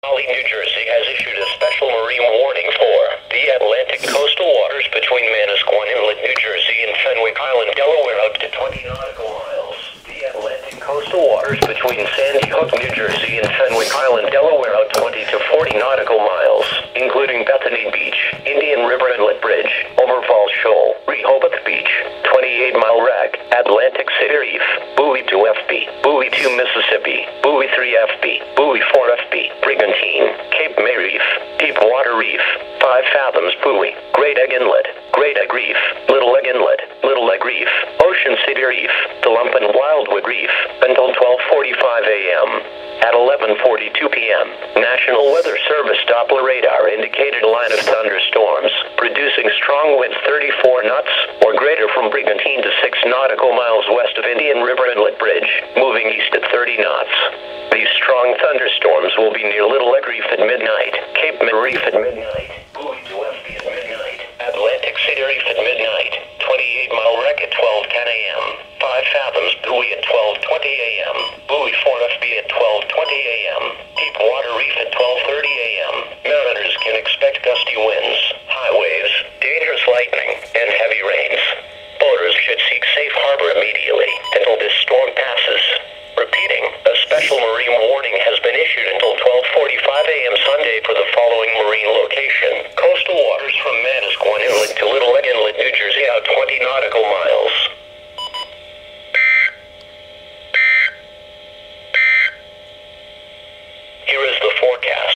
Raleigh, New Jersey has issued a special marine warning for the Atlantic coastal waters between Manasquan Inlet, New Jersey and Fenwick Island, Delaware up to 20 nautical miles. The Atlantic coastal waters between Sandy Hook, New Jersey and Fenwick Island, Delaware up 20 to 40 nautical miles, including Bethany Beach, Indian River Inlet Bridge, Overfall Shoal, Rehoboth Beach, 28-mile Rack, Atlantic City Reef, Buoy 2 FB, Buoy 2 Mississippi, Buoy 3 FB, Buoy 4 FB, Brigantine, Cape May Reef, Deepwater Reef, 5 Fathoms Buoy, Great Egg Inlet, Great Egg Reef, Little Egg Inlet, Little Egg Reef, Ocean City Reef, Tulump and Wildwood Reef, until 12:45 a.m. At 11:42 p.m., National Weather Service Doppler radar indicated a line of thunderstorms, producing strong winds 34 knots or greater from Brigantine to 6 nautical miles west of Indian River Inlet Bridge, moving east at 30 knots. These strong thunderstorms will be near Little Egg Reef at midnight, Cape May Reef at midnight, Buoy 2 FB at midnight, Atlantic City Reef at midnight, 28-mile Wreck at 12:10 a.m., 5 Fathoms Buoy at 12:20 a.m., Buoy 4 FB at 12:20 a.m., Deepwater Reef at 12:30 a.m. Mariners can expect gusty winds, high waves, dangerous lightning, and heavy rains. Boaters should seek safe harbor immediately until this storm passes. Repeating, a special marine warning has been issued until 12:45 a.m. Sunday for the following marine location: coastal waters from Manasquan Inlet to Little Egg Inlet, New Jersey, out 20 nautical miles.